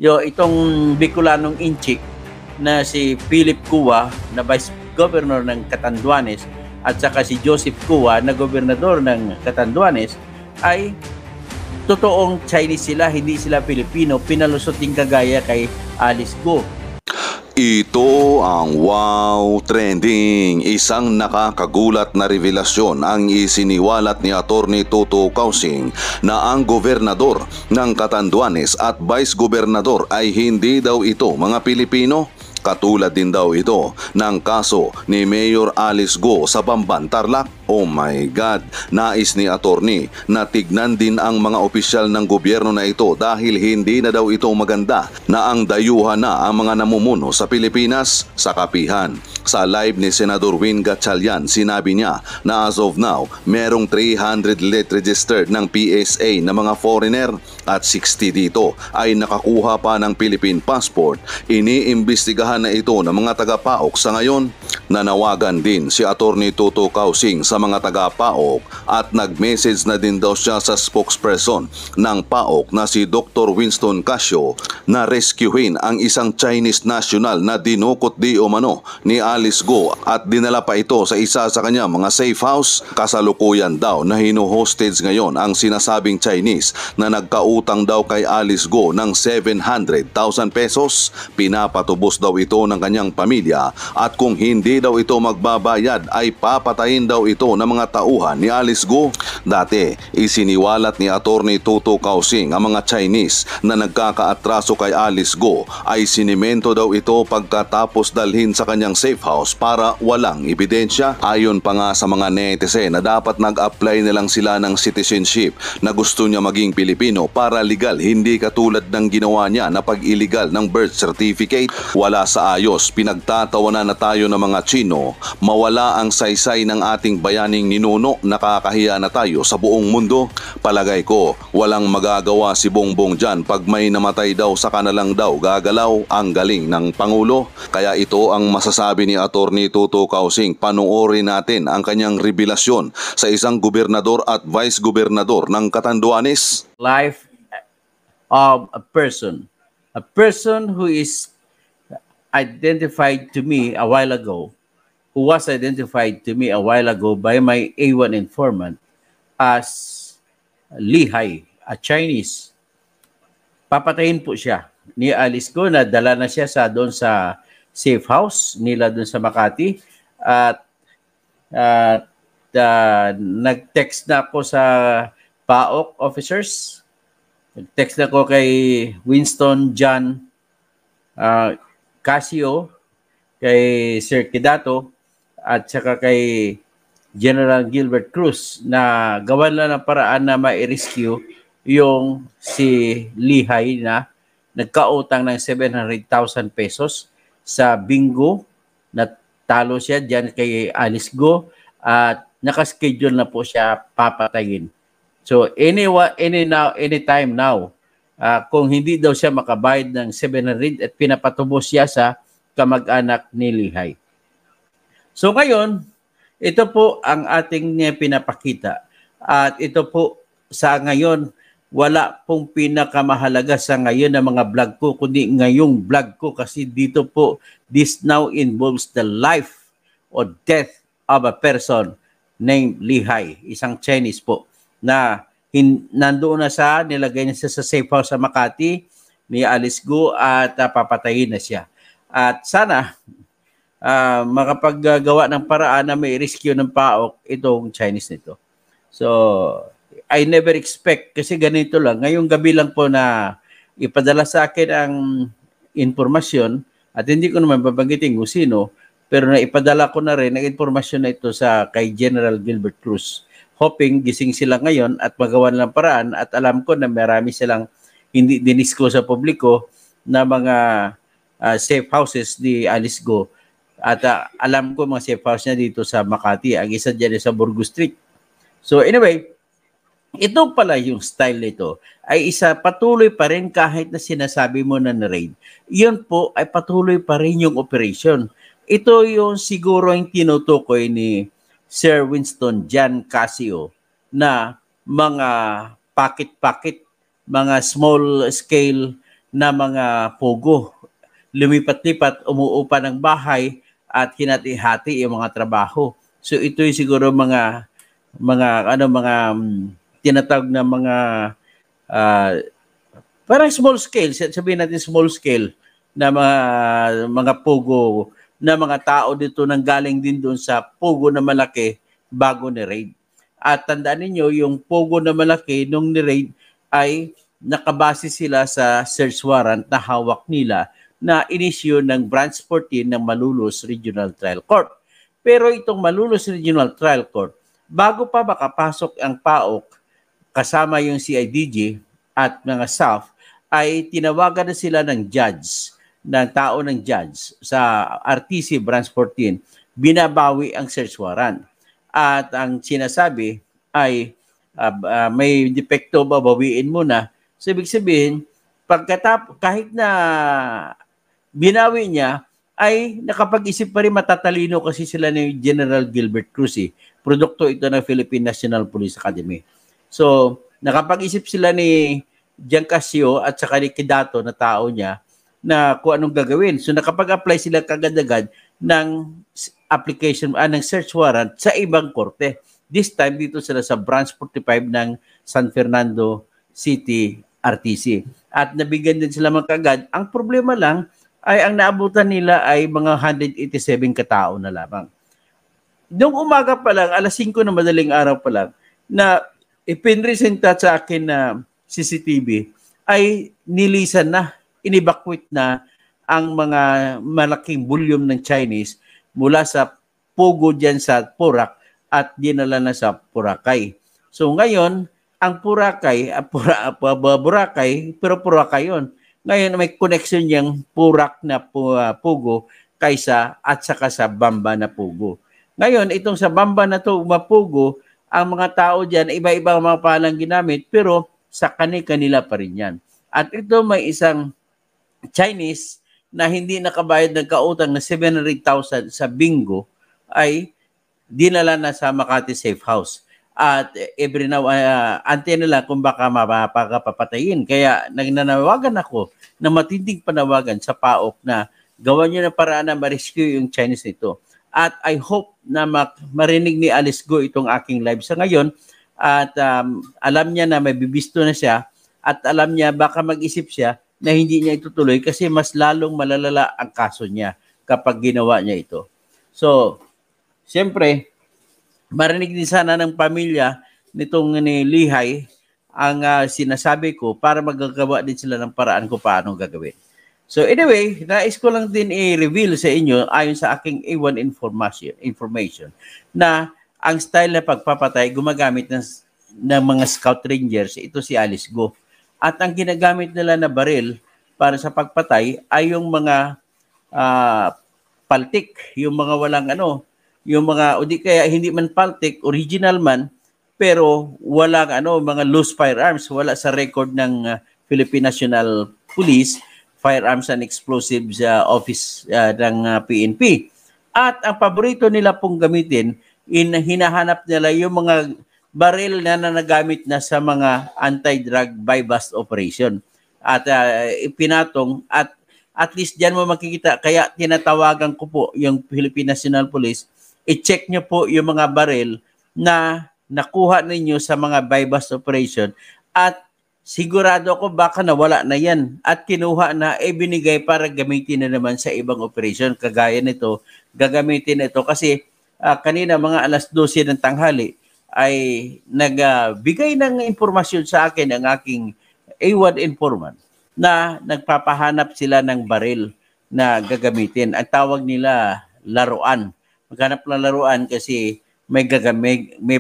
itong Bicolanong Inchik na si Philip Cua na Vice Governor ng Catanduanes at saka si Joseph Cua na Gobernador ng Catanduanes ay totoong Chinese sila, hindi sila Pilipino. Pinalusot din kagaya kay Alice Go. Ito ang Wow Trending. Isang nakakagulat na revelasyon ang isiniwalat ni Atty. Toto Kausing na ang gobernador ng Catanduanes at vice gobernador ay hindi daw ito mga Pilipino. Katulad din daw ito ng kaso ni Mayor Alice Go sa Bamban, Tarlac. Oh my God! Nais ni attorney na tignan din ang mga opisyal ng gobyerno na ito dahil hindi na daw ito maganda na ang dayuhan na ang mga namumuno sa Pilipinas sa kapihan. Sa live ni Senador Win Gatchalian, sinabi niya na as of now, merong 300 registered ng PSA na mga foreigner at 60 dito ay nakakuha pa ng Philippine passport. Iniimbestigahan na ito ng mga taga-PAOK sa ngayon. Nanawagan din si Atty. Toto Kausing sa mga taga-PAOK at nag-message na din daw siya sa spokesperson ng PAOK na si Dr. Winston Casio na rescuehin ang isang Chinese national na dinukot di umano ni Alice Go at dinala pa ito sa isa sa kanya mga safe house. Kasalukuyan daw na hino-hostage ngayon ang sinasabing Chinese na nagkautang daw kay Alice Go ng 700,000 pesos. Pinapatubos daw ito ng kanyang pamilya at kung hindi daw ito magbabayad ay papatayin daw ito ng mga tauhan ni Alice Go. Dati, isiniwalat ni Atty. Toto Kausing ang mga Chinese na nagkakaatraso kay Alice Go ay sinimento daw ito pagkatapos dalhin sa kanyang safe house para walang ebidensya. Ayon pa nga sa mga netizen na dapat nag-apply na lang sila ng citizenship na gusto niya maging Pilipino para legal, hindi katulad ng ginawa niya na pag-illegal ng birth certificate. Wala sa ayos, pinagtatawanan na tayo ng mga Chino, mawala ang saysay ng ating bayaning ninuno, nakakahiya na tayo sa buong mundo. Palagay ko, walang magagawa si Bongbong dyan pag may namatay daw sa kanalang daw gagalaw ang galing ng Pangulo. Kaya ito ang masasabi ni Atty. Toto Kausing. Panoorin natin ang kanyang revelasyon sa isang gobernador at vice gobernador ng Catanduanes. Life of a person who is identified to me a while ago, who was identified to me a while ago by my A1 informant as Lihai, a Chinese. Papatayin po siya ni Alice Go. Nadala na siya doon sa safe house nila doon sa Makati at nag-text na ako sa PAOK officers. Nag-text na ako kay Winston John Casio, kay Sir Kidato at saka kay General Gilbert Cruz na gawan lang ng paraan na ma-rescue yung si Lihai na nagkautang ng 700,000 pesos sa bingo. Natalo siya dyan kay Alice Go at nakaschedule na po siya papatayin. So anytime now, kung hindi daw siya makabayad ng 700 at pinapatubos siya sa kamag-anak ni Lihai. So ngayon, ito po ang ating pinapakita. At ito po sa ngayon, wala pong pinakamahalaga sa ngayon ng mga vlog ko, kundi ngayong vlog ko kasi dito po, this now involves the life or death of a person named Lihai, isang Chinese po, na nandoon na nilagay na siya sa safe house sa Makati ni Alice Go at papatayin na siya. At sana makapaggagawa ng paraan na may rescue ng PAOK itong Chinese nito. So, I never expect kasi ganito lang. Ngayong gabi lang po na ipadala sa akin ang informasyon at hindi ko naman babanggitin kung sino, pero naipadala ko na rin ang informasyon na ito sa kay General Gilbert Cruz. Hoping gising sila ngayon at magawa ng paraan at alam ko na marami silang hindi dinisclose sa publiko na mga safe houses ni Alice Go. At alam ko mga safe house niya dito sa Makati. Ang isa dyan sa Burgos Street. So anyway, ito pala yung style nito ay isa patuloy pa rin kahit na sinasabi mo na na-raid. Yun po ay patuloy pa rin yung operation. Ito yung siguro yung tinutukoy ni Sir Winston John Casio na mga pocket-pocket, mga small scale na mga pogo. Lumipat-lipat, umuupa ng bahay at hinati-hati yung mga trabaho. So ito yung siguro tinatawag na mga parang small scale, sabihin natin small scale na mga pogo na mga tao dito nang galing din doon sa pogo na malaki bago ni raid. At tandaan niyo yung pogo na malaki nung ni raid ay nakabase sila sa search warrant na hawak nila na inisyu ng Branch 14 ng Malolos Regional Trial Court. Pero itong Malolos Regional Trial Court, bago pa makapasok ang PAOK kasama yung CIDG at mga staff, ay tinawagan na sila ng judge, ng tao ng judge sa RTC Branch 14, binabawi ang search warrant. At ang sinasabi ay may depekto, babawiin mo na. So, ibig sabihin, kahit na binawi niya, ay nakapag-isip pa rin, matatalino kasi sila ni General Gilbert Cruz. Produkto ito ng Philippine National Police Academy. So, nakapag-isip sila ni Giancasio at saka ni Kidato na tao niya na kung anong gagawin. So, nakapag-apply sila kagad-agad ng application, ng search warrant sa ibang korte. This time, dito sila sa Branch 45 ng San Fernando City RTC. At nabigyan din sila magkagad. Ang problema lang ay ang naabutan nila ay mga 187 katao na lamang. Noong umaga pa lang, alas 5 na madaling araw pa lang, na ipinresenta sa akin na CCTV, ay nilisan na, inibakwit na ang mga malaking volume ng Chinese mula sa Pogo dyan sa Porac at dinala na sa Boracay. So ngayon, ang Boracay, pero Boracay yun. Ngayon may connection niyang Porac na Pogo kaysa at saka sa Bamba na Pogo. Ngayon, itong sa Bamba na to, Pogo, ang mga tao dyan, iba-ibang mga palang ginamit, pero sa kanila pa rin yan. At ito may isang Chinese na hindi nakabayad ng kautang na 700,000 sa bingo ay dinala na sa Makati Safe House. At every now, ante nila kung baka mapapatayin. Kaya nagnanawagan ako na matinding panawagan sa PAOK na gawan niyo na paraan na ma-rescue yung Chinese nito. At I hope na marinig ni Alice Go itong aking live sa ngayon at alam niya na may bibisto na siya at alam niya baka mag-isip siya na hindi niya itutuloy kasi mas lalong malalala ang kaso niya kapag ginawa niya ito. So, siyempre, marinig din sana ng pamilya nitong ni Lihay ang sinasabi ko para magagawa din sila ng paraan kung paano gagawin. So anyway, nais ko lang din i-reveal sa inyo ayon sa aking A1 information na ang style na pagpapatay gumagamit ng mga Scout Rangers, ito si Alice Go. At ang ginagamit nila na baril para sa pagpatay ay yung mga paltik, yung mga walang yung mga, o di kaya hindi man paltik, original man, pero walang mga loose firearms, wala sa record ng Philippine National Police, Firearms and Explosives Office ng PNP. At ang paborito nila pong gamitin, hinahanap nila yung mga baril na nagamit na sa mga anti-drug buy-bust operation. At ipinatong at least diyan mo makikita, kaya tinatawagan ko po yung Philippine National Police, i-check nyo po yung mga baril na nakuha ninyo sa mga buy-bust operation at sigurado ako baka nawala na yan at kinuha na binigay para gamitin na naman sa ibang operation. Kagaya nito, gagamitin ito kasi kanina mga alas 12 ng tanghali ay nagbigay ng impormasyon sa akin ang aking A1 informant na nagpapahanap sila ng baril na gagamitin. Ang tawag nila laruan. Maghanap ng laruan kasi may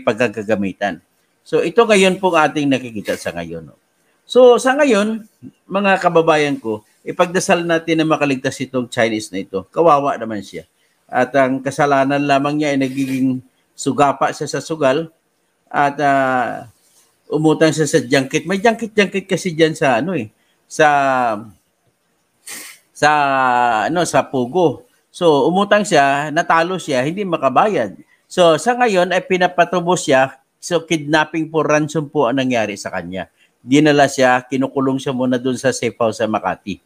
paggagamitan. So ito ngayon pong ating nakikita sa ngayon. So sa ngayon, mga kababayan ko, ipagdasal natin na makaligtas itong Chinese na ito. Kawawa naman siya. At ang kasalanan lamang niya ay nagiging sugapa siya sa sugal at umutang siya sa junket. May junket kasi diyan sa sa Pogo. So umutang siya, natalo siya, hindi makabayad. So sa ngayon ay pinapatubos siya. So kidnapping for ransom po ang nangyari sa kanya. dinala siya, kinukulong siya muna doon sa safe house sa Makati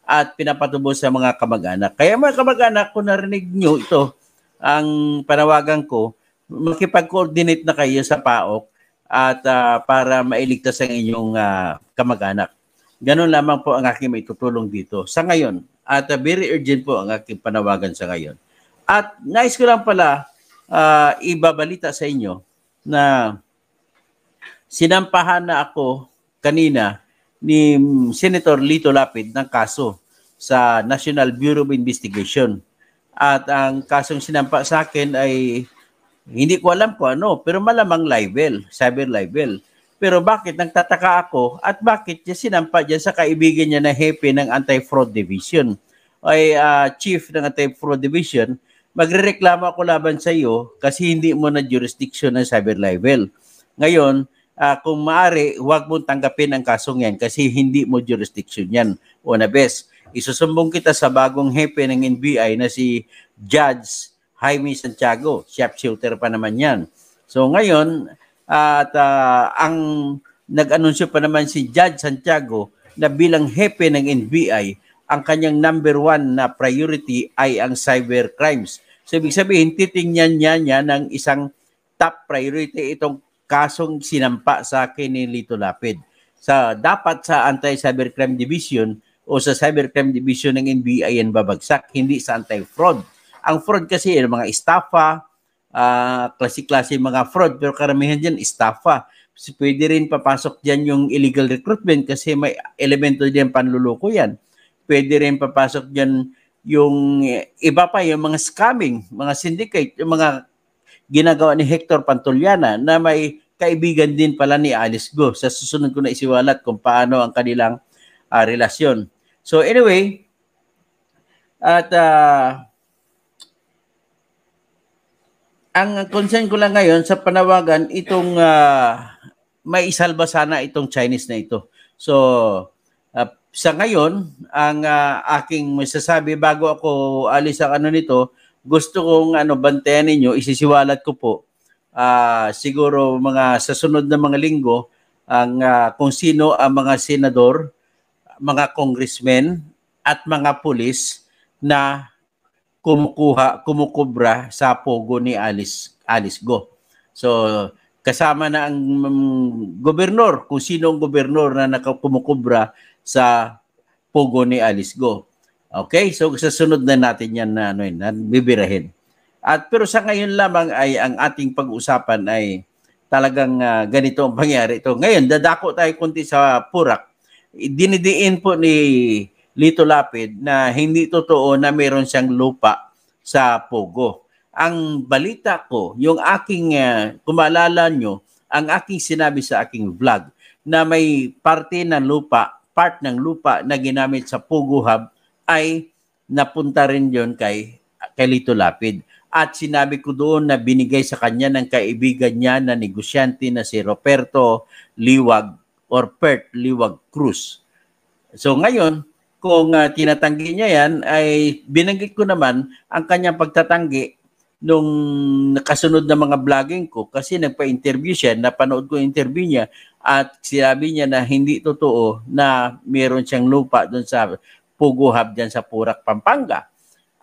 at pinapatubos sa mga kamag-anak. Kaya mga kamag-anak, kung narinig nyo ito, ang panawagan ko, makipag-coordinate na kayo sa PAOK at para mailigtas ang inyong kamag-anak. Ganun lamang po ang aking may tutulong dito sa ngayon. At very urgent po ang aking panawagan sa ngayon. At nais ko lang pala ibabalita sa inyo na sinampahan na ako kanina ni Senator Lito Lapid ng kaso sa National Bureau of Investigation. At ang kasong sinampa sa akin ay hindi ko alam kung ano, pero malamang libel, cyber libel. Pero bakit nagtataka ako at bakit niya sinampa dyan sa kaibigan niya na hepe ng Anti-Fraud Division ay chief ng Anti-Fraud Division, magrereklamo ako laban sa iyo kasi hindi mo na jurisdiction ng cyber libel. Ngayon, kung maaari, huwag mong tanggapin ang kasong yan kasi hindi mo jurisdiction yan. Una bes, isusumbong kita sa bagong hepe ng NBI na si Judge Jaime Santiago. Sharpshooter pa naman yan. So ngayon, ang nag-anunsyo pa naman si Judge Santiago na bilang hepe ng NBI, ang kanyang number 1 na priority ay ang cyber crimes. So ibig sabihin, titingnan niya ng isang top priority itong kasong sinampa sa akin ni Lito Lapid. Dapat sa Anti-Cybercrime Division o sa Cybercrime Division ng NBI yan babagsak, hindi sa anti-fraud. Ang fraud kasi yung mga estafa, klase-klase mga fraud, pero karamihan dyan estafa. So, pwede rin papasok dyan yung illegal recruitment kasi may elemento dyan panluloko yan. Pwede rin papasok dyan yung iba pa, yung mga scamming, mga syndicate, yung mga ginagawa ni Hector Pantoliana na may kaibigan din pala ni Alice Go. Sa susunod ko na isiwalat kung paano ang kanilang relasyon. So anyway, at ang concern ko lang ngayon sa panawagan, itong may isalba sana itong Chinese na ito. So sa ngayon, ang aking masasabi bago ako alis sa nito, gusto kong bantayan ninyo, isisiwalat ko po siguro mga sa sunod na mga linggo ang kung sino ang mga senador, mga congressmen at mga pulis na kumukubra sa pogo ni Alice Go. So kasama na ang gobernador, kung sino ang gobernador na kumukubra sa pogo ni Alice Go. Okay, so sa sunod na natin yan na bibirahin. Pero sa ngayon lamang ay ang ating pag-usapan ay talagang ganito ang pangyari ito. Ngayon, dadako tayo kunti sa Purak. Dinidiin po ni Lito Lapid na hindi totoo na meron siyang lupa sa Pogo. Ang balita ko, yung aking, kung maalala nyo, ang aking sinabi sa aking vlog na may part ng lupa na ginamit sa Pogo Hub ay napunta rin yon kay Lito Lapid. At sinabi ko doon na binigay sa kanya ng kaibigan niya na negosyante na si Roberto Liwag or Pert Liwag Cruz. So ngayon, kung tinatanggi niya yan, ay binanggit ko naman ang kanyang pagtatanggi nung nakasunod na mga vlogging ko kasi nagpa-interview siya, napanood ko yung interview niya at sinabi niya na hindi totoo na meron siyang lupa doon sa Pogo Hub dyan sa Purak, Pampanga.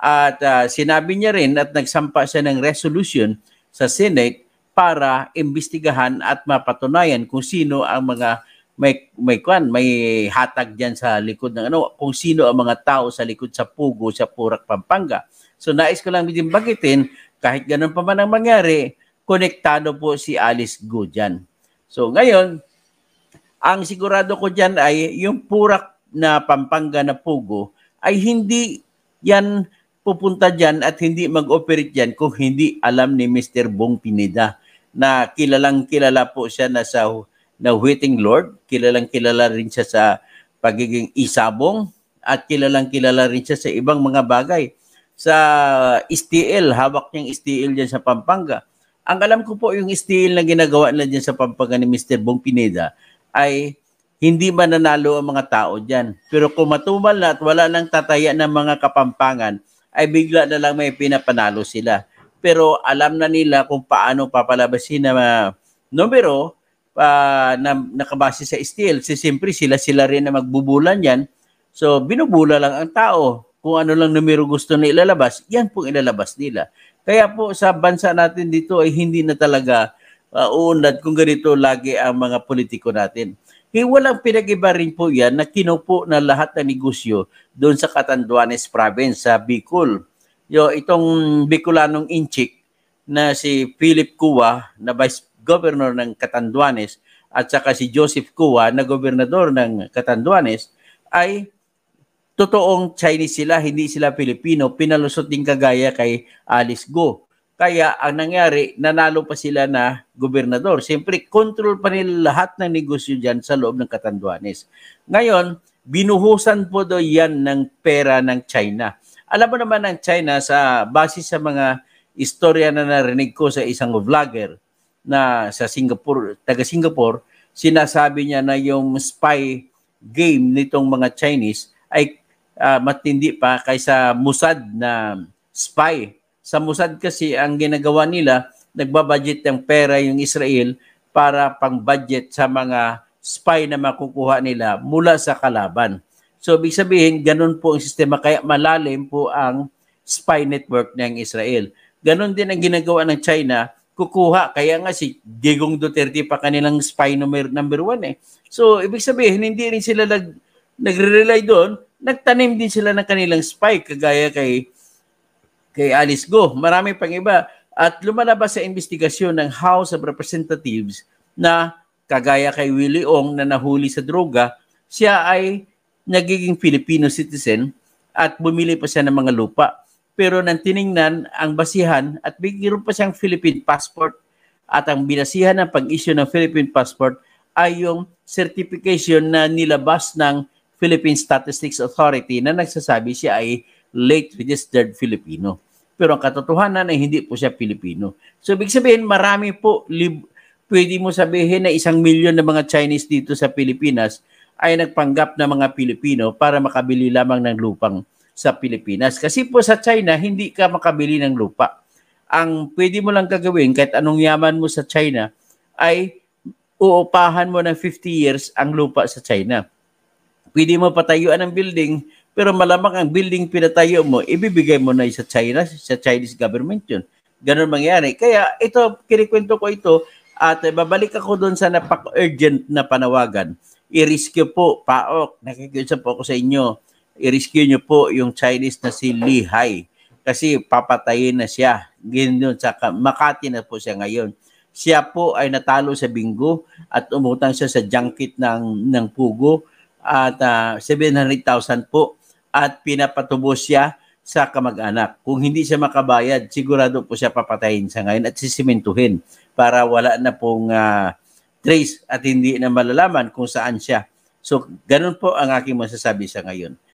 At sinabi niya rin at nagsampa siya ng resolution sa Senate para imbestigahan at mapatunayan kung sino ang mga may hatag diyan sa likod ng kung sino ang mga tao sa likod sa Pugo sa Purak, Pampanga. So nais ko lang din bagitin, kahit ganun pa man ang mangyari, konektado po si Alice Go dyan. So ngayon, ang sigurado ko dyan ay yung Purak na Pampanga na Pugo ay hindi yan pupunta dyan at hindi mag-operate dyan kung hindi alam ni Mr. Bong Pineda na kilalang kilala po siya na waiting Lord, kilalang kilala rin siya sa pagiging isabong at kilalang kilala rin siya sa ibang mga bagay. Sa STL, hawak niyang STL dyan sa Pampanga. Ang alam ko po yung STL na ginagawa nila dyan sa Pampanga ni Mr. Bong Pineda ay hindi mananalo ang mga tao dyan. Pero kung matumal na at wala nang tataya ng mga Kapampangan, ay bigla na lang may pinapanalo sila. Pero alam na nila kung paano papalabasin na numero na nakabase sa steel. Siyempre sila rin na magbubulan yan. So binubula lang ang tao. Kung ano lang numero gusto na ilalabas, yan pong ilalabas nila. Kaya po sa bansa natin dito ay hindi na talaga uunlad kung ganito lagi ang mga politiko natin. Walang pinag-iba rin po yan na kinupo na lahat ng negosyo doon sa Catanduanes Province sa Bicol. Itong Bicolanong Inchik na si Philip Cua na Vice Governor ng Catanduanes at saka si Joseph Cua na Gobernador ng Catanduanes ay totoong Chinese sila, hindi sila Pilipino. Pinalusot din kagaya kay Alice Go. Kaya ang nangyari, nanalo pa sila na gobernador. Siyempre, control pa nila lahat ng negosyo dyan sa loob ng Catanduanes. Ngayon, binuhusan po do yan ng pera ng China. Alam mo naman ng China, sa base sa mga istorya na narinig ko sa isang vlogger na sa Singapore, taga Singapore, sinasabi niya na yung spy game nitong mga Chinese ay matindi pa kaysa Mossad na spy. Sa Mossad kasi ang ginagawa nila, nagbabudget ng pera yung Israel para pang-budget sa mga spy na makukuha nila mula sa kalaban. So, ibig sabihin, ganun po ang sistema. Kaya malalim po ang spy network ng Israel. Ganun din ang ginagawa ng China, kukuha. Kaya nga si Digong Duterte pa kanilang spy number 1 . So, ibig sabihin, hindi rin sila nagre-rely doon. Nagtanim din sila ng kanilang spy, kagaya kay Alice Go. Marami pang iba. At lumalabas sa investigasyon ng House of Representatives na kagaya kay Willie Ong na nahuli sa droga, siya ay nagiging Filipino citizen at bumili pa siya ng mga lupa. Pero nang tiningnan ang basihan at bigyan pa siyang Philippine passport at ang binasihan ng pag-issue ng Philippine passport ay yung certification na nilabas ng Philippine Statistics Authority na nagsasabi siya ay late registered Filipino. Pero ang katotohanan ay hindi po siya Filipino. So, ibig sabihin, marami po, pwede mo sabihin na 1 milyon na mga Chinese dito sa Pilipinas ay nagpanggap na mga Pilipino para makabili lamang ng lupang sa Pilipinas. Kasi po sa China, hindi ka makabili ng lupa. Ang pwede mo lang gagawin, kahit anong yaman mo sa China, ay uupahan mo ng 50 years ang lupa sa China. Pwede mo patayuan ng building, pero malamang ang building pinatayo mo, ibibigay mo na sa China, sa Chinese government yun. Ganun mangyari. Kaya ito, kinikwento ko ito, at babalik ako doon sa napaka-urgent na panawagan. I-rescue po, PAOK, nakikiusap po ako sa inyo, i-rescue nyo po yung Chinese na si Li Hai. Kasi papatayin na siya. Ganun, sa Makati na po siya ngayon. Siya po ay natalo sa bingo at umutang siya sa junket ng Pugo at 700,000 po at pinapatubos siya sa kamag-anak. Kung hindi siya makabayad, sigurado po siya papatayin sa ngayon at sisimentuhin para wala na pong trace at hindi na malalaman kung saan siya. So, ganun po ang aking masasabi sa ngayon.